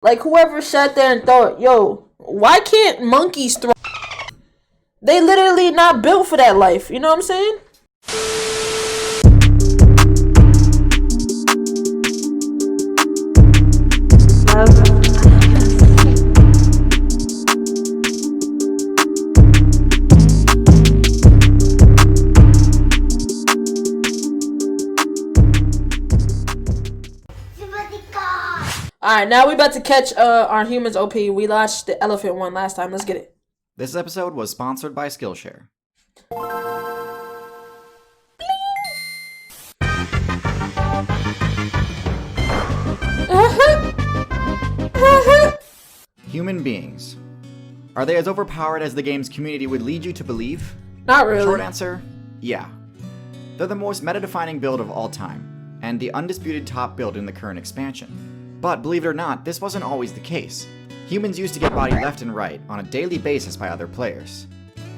Like, whoever sat there and thought, yo, why can't monkeys throw? They literally not built for that life. You know what I'm saying? Alright, now we about to catch our humans OP. We launched the elephant one last time. Let's get it. This episode was sponsored by Skillshare. Human beings. Are they as overpowered as the game's community would lead you to believe? Not really. Short answer, yeah. They're the most meta-defining build of all time, and the undisputed top build in the current expansion. But believe it or not, this wasn't always the case. Humans used to get bodied left and right on a daily basis by other players.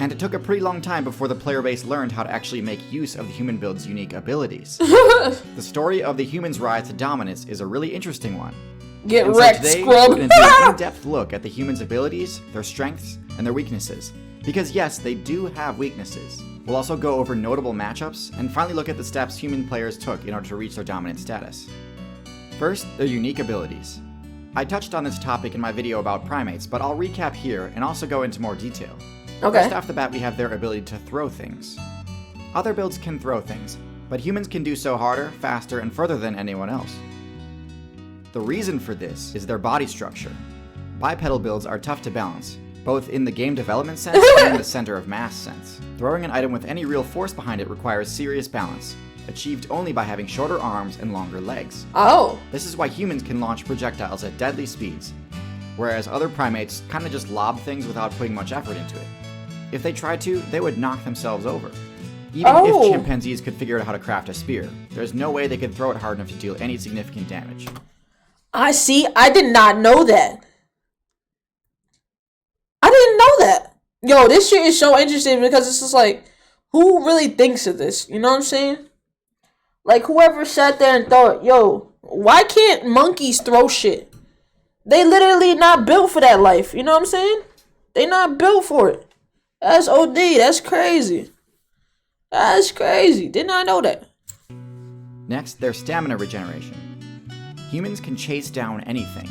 And it took a pretty long time before the player base learned how to actually make use of the human build's unique abilities. The story of the humans' rise to dominance is a really interesting one. Get and wrecked, so today, scrub. we're going to do an in-depth look at the humans' abilities, their strengths, and their weaknesses. Because yes, they do have weaknesses. We'll also go over notable matchups, and finally look at the steps human players took in order to reach their dominant status. First, their unique abilities. I touched on this topic in my video about primates, but I'll recap here and also go into more detail. Okay. First off the bat, we have their ability to throw things. Other builds can throw things, but humans can do so harder, faster, and further than anyone else. The reason for this is their body structure. Bipedal builds are tough to balance, both in the game development sense and in the center of mass sense. Throwing an item with any real force behind it requires serious balance, achieved only by having shorter arms and longer legs. Oh. This is why humans can launch projectiles at deadly speeds, whereas other primates kinda just lob things without putting much effort into it. If they tried to, they would knock themselves over. Even if chimpanzees could figure out how to craft a spear, there's no way they could throw it hard enough to deal any significant damage. I see. I did not know that. I didn't know that. Yo, this shit is so interesting because it's just like, who really thinks of this? You know what I'm saying? Like, whoever sat there and thought, yo, why can't monkeys throw shit? They literally not built for that life. You know what I'm saying? They not built for it. That's OD. That's crazy. That's crazy. Did not know that. Next, their stamina regeneration. Humans can chase down anything.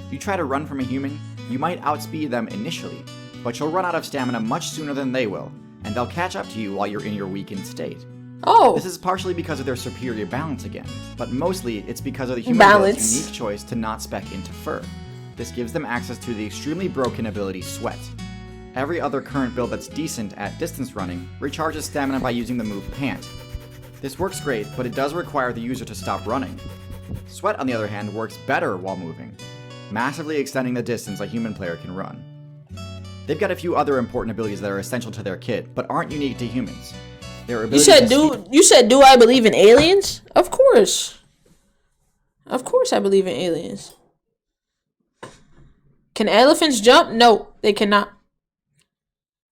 If you try to run from a human, you might outspeed them initially, but you'll run out of stamina much sooner than they will, and they'll catch up to you while you're in your weakened state. Oh. This is partially because of their superior balance again, but mostly it's because of the human build's unique choice to not spec into fur. This gives them access to the extremely broken ability Sweat. Every other current build that's decent at distance running recharges stamina by using the move Pant. This works great, but it does require the user to stop running. Sweat, on the other hand, works better while moving, massively extending the distance a human player can run. They've got a few other important abilities that are essential to their kit, but aren't unique to humans. You said, do I believe in aliens? Of course. Of course I believe in aliens. Can elephants jump? No, they cannot.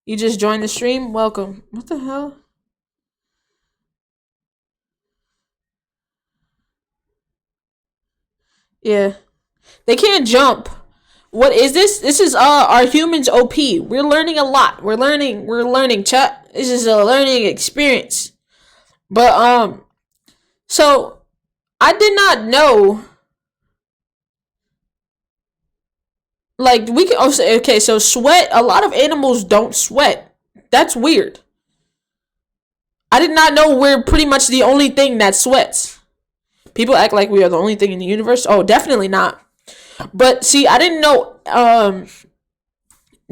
You just joined the stream? Welcome. What the hell? Yeah. They can't jump. What is this? This is our humans OP. We're learning a lot. We're learning chat. This is a learning experience. But so I did not know, like, we can also, okay, so sweat, a lot of animals don't sweat. That's weird. I did not know we're pretty much the only thing that sweats. People act like we are the only thing in the universe. Oh, definitely not. But see, I didn't know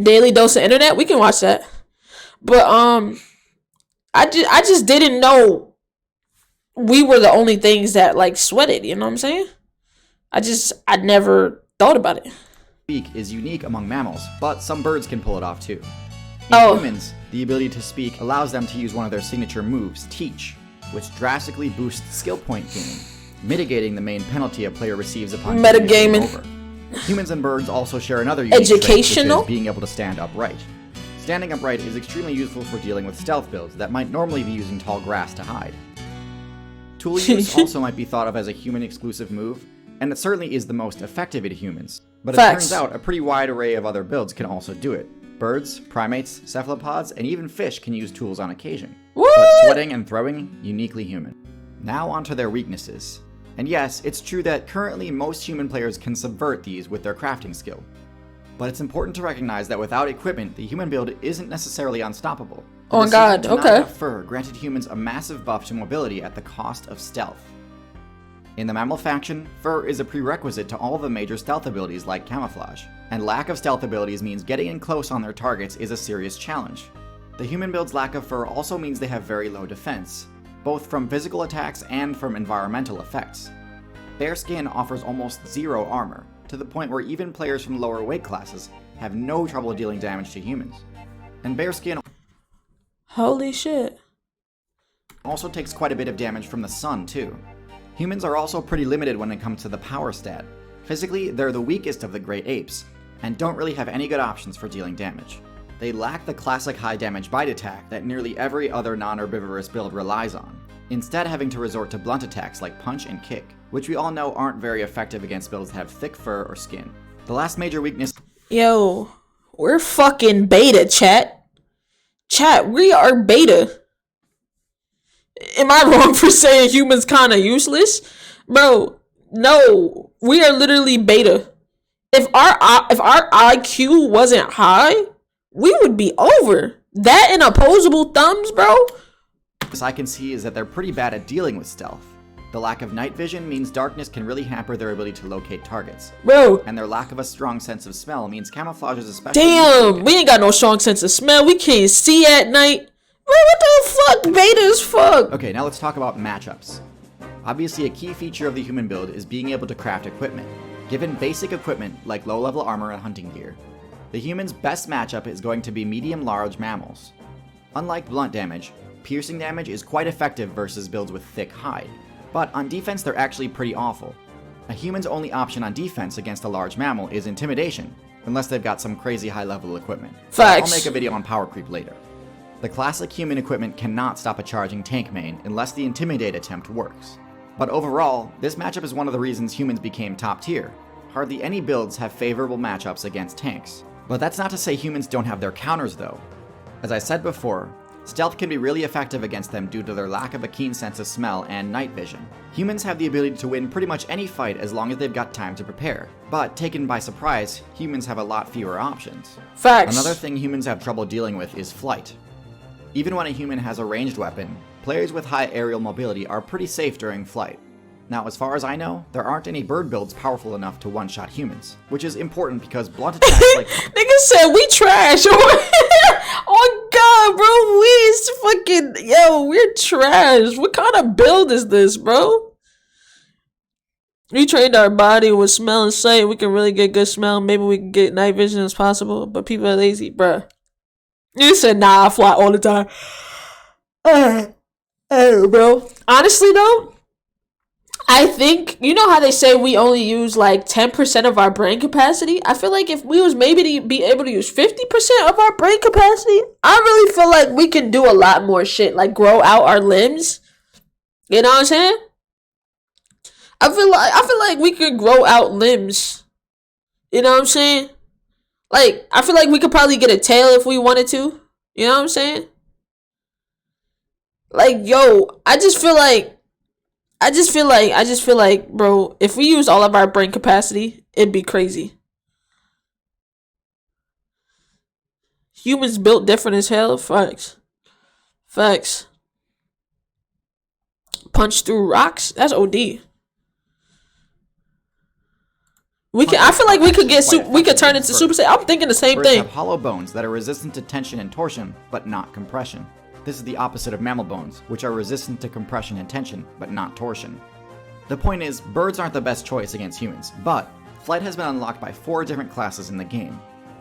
Daily Dose of Internet. We can watch that. But I just didn't know we were the only things that like sweated, you know what I'm saying? I never thought about it. Speak is unique among mammals, but some birds can pull it off too. In humans, the ability to speak allows them to use one of their signature moves, Teach, which drastically boosts skill point gaining, mitigating the main penalty a player receives upon metagaming over. Humans and birds also share another unique trait, which is being able to stand upright. Standing upright is extremely useful for dealing with stealth builds that might normally be using tall grass to hide. Tool use also might be thought of as a human-exclusive move, and it certainly is the most effective to humans. But it turns out a pretty wide array of other builds can also do it. Birds, primates, cephalopods, and even fish can use tools on occasion. What? But sweating and throwing, uniquely human. Now onto their weaknesses. And yes, it's true that currently most human players can subvert these with their crafting skill. But it's important to recognize that without equipment, the human build isn't necessarily unstoppable. Oh my god, okay. Not enough fur granted humans a massive buff to mobility at the cost of stealth. In the mammal faction, fur is a prerequisite to all the major stealth abilities like camouflage, and lack of stealth abilities means getting in close on their targets is a serious challenge. The human build's lack of fur also means they have very low defense, both from physical attacks and from environmental effects. Bear skin offers almost zero armor, to the point where even players from lower weight classes have no trouble dealing damage to humans. And bear skin holy shit. Also takes quite a bit of damage from the sun too. Humans are also pretty limited when it comes to the power stat. Physically, they're the weakest of the great apes, and don't really have any good options for dealing damage. They lack the classic high damage bite attack that nearly every other non-herbivorous build relies on, instead having to resort to blunt attacks like punch and kick, which we all know aren't very effective against builds that have thick fur or skin. The last major weakness— Yo, we're fucking beta, chat. Chat, we are beta. Am I wrong for saying humans kinda useless? Bro, no, we are literally beta. If our IQ wasn't high, we would be over. That and opposable thumbs, bro. I can see is that they're pretty bad at dealing with stealth. The lack of night vision means darkness can really hamper their ability to locate targets. Bro. And their lack of a strong sense of smell means camouflage is especially— Damn, we ain't got no strong sense of smell. We can't see at night. Bro, what the fuck? Beta as fuck. Okay, now let's talk about matchups. Obviously, a key feature of the human build is being able to craft equipment. Given basic equipment like low-level armor and hunting gear, the human's best matchup is going to be medium-large mammals. Unlike blunt damage, piercing damage is quite effective versus builds with thick hide, but on defense they're actually pretty awful. A human's only option on defense against a large mammal is intimidation, unless they've got some crazy high-level equipment. Facts. I'll make a video on power creep later. The classic human equipment cannot stop a charging tank main unless the intimidate attempt works. But overall, this matchup is one of the reasons humans became top tier. Hardly any builds have favorable matchups against tanks. But that's not to say humans don't have their counters though. As I said before, stealth can be really effective against them due to their lack of a keen sense of smell and night vision. Humans have the ability to win pretty much any fight as long as they've got time to prepare. But taken by surprise, humans have a lot fewer options. Facts. Another thing humans have trouble dealing with is flight. Even when a human has a ranged weapon, players with high aerial mobility are pretty safe during flight. Now, as far as I know, there aren't any bird builds powerful enough to one-shot humans, which is important because blunt attacks like— Nigga said we trash. Oh god, bro, we is fucking— yo, we're trash. What kind of build is this, bro? We trained our body with smell and sight. We can really get good smell. Maybe we can get night vision as possible, but people are lazy, bruh. You said, nah, I fly all the time. Bro. Honestly, though, I think, you know how they say we only use like 10% of our brain capacity? I feel like if we was maybe to be able to use 50% of our brain capacity, I really feel like we can do a lot more shit, like grow out our limbs. You know what I'm saying? I feel like we could grow out limbs. You know what I'm saying? Like, I feel like we could probably get a tail if we wanted to. You know what I'm saying? Like, yo, I just feel like, bro, if we use all of our brain capacity, it'd be crazy. Humans built different as hell. Facts. Facts. Punch through rocks? That's OD. I feel like we could turn into Super Saiyan. I'm thinking the same Birds thing. have hollow bones that are resistant to tension and torsion, but not compression. This is the opposite of mammal bones, which are resistant to compression and tension, but not torsion. The point is, birds aren't the best choice against humans, but flight has been unlocked by 4 different classes in the game.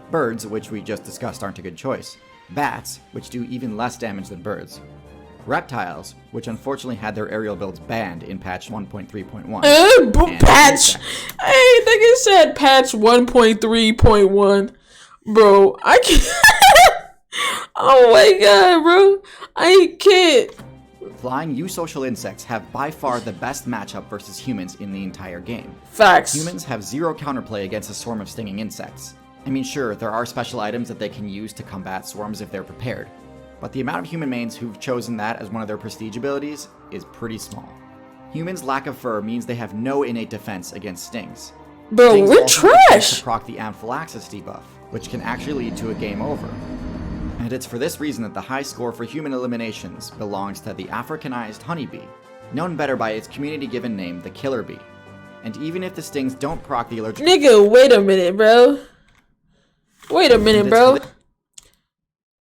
Birds, which we just discussed, aren't a good choice. Bats, which do even less damage than birds. Reptiles, which unfortunately had their aerial builds banned in patch 1.3.1. Patch! Hey, nigga said patch 1.3.1. Bro, I can't. Oh my god, bro. I can't. Flying eusocial insects have by far the best matchup versus humans in the entire game. Facts. Humans have zero counterplay against a swarm of stinging insects. I mean, sure, there are special items that they can use to combat swarms if they're prepared, but the amount of human mains who've chosen that as one of their prestige abilities is pretty small. Humans' lack of fur means they have no innate defense against stings. Bro, Stings we're also have trash! to proc the anaphylaxis debuff, which can actually lead to a game over. And it's for this reason that the high score for human eliminations belongs to the Africanized honeybee, known better by its community-given name, the killer bee. And even if the stings don't proc the allergic... Nigga, wait a minute, bro. Wait a minute, bro.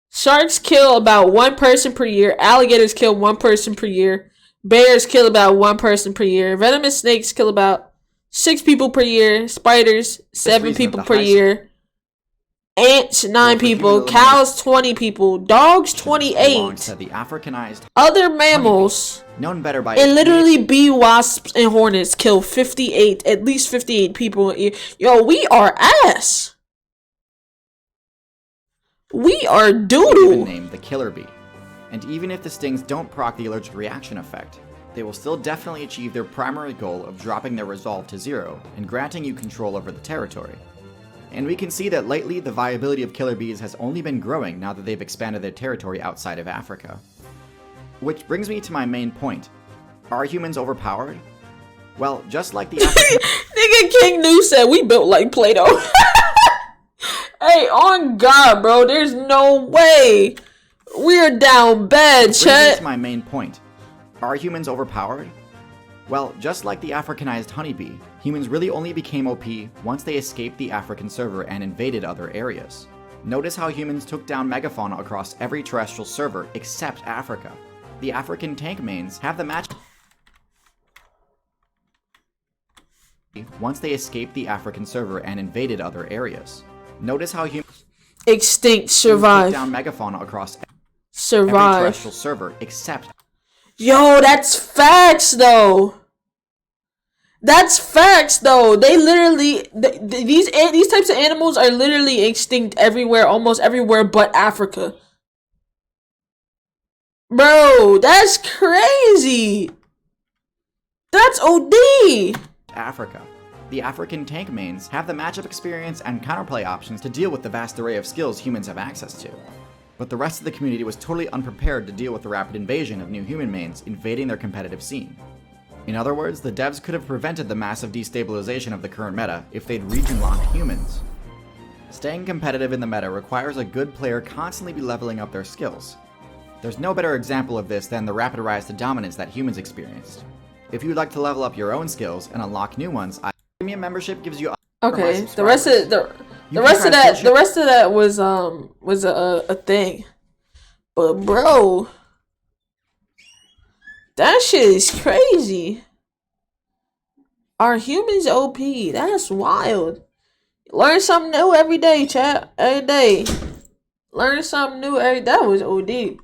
Sharks kill about 1 person per year. Alligators kill 1 person per year. Bears kill about 1 person per year. Venomous snakes kill about 6 people per year. Spiders, 7 people per year. Ants, 9 people. Cows, 20 people. Dogs, 28. To the Africanized Other mammals, known better by and literally bee, wasps, and hornets kill 58, at least 58 people. Yo, we are ass. We are doodle. Named the killer bee. And even if the stings don't proc the allergic reaction effect, they will still definitely achieve their primary goal of dropping their resolve to 0 and granting you control over the territory. And we can see that lately the viability of killer bees has only been growing now that they've expanded their territory outside of Africa. Which brings me to my main point. Are humans overpowered? Well, just like the Nigga King New said we built like Play-Doh. Hey, on God, bro, there's no way. We're down bad, chat. That's my main point. Are humans overpowered? Well, just like the Africanized honeybee, humans really only became OP once they escaped the African server and invaded other areas. Notice how humans took down megafauna across every terrestrial server except Africa. The African tank mains have the match once they escaped the African server and invaded other areas. Notice how humans extinct survive down megafauna across survive every terrestrial server except. Yo, that's facts though. That's facts though. They literally these types of animals are literally extinct everywhere, almost everywhere but Africa. Bro, that's crazy. That's OD. Africa. The African tank mains have the matchup experience and counterplay options to deal with the vast array of skills humans have access to. But the rest of the community was totally unprepared to deal with the rapid invasion of new human mains invading their competitive scene. In other words, the devs could have prevented the massive destabilization of the current meta if they'd region-locked humans. Staying competitive in the meta requires a good player constantly be leveling up their skills. There's no better example of this than the rapid rise to dominance that humans experienced. If you'd like to level up your own skills and unlock new ones, Premium membership gives you okay. The rest of that was a thing, but bro, that shit is crazy. Are humans OP? That's wild. Learn something new every day, chat. Every day, learn something new every. That was OD.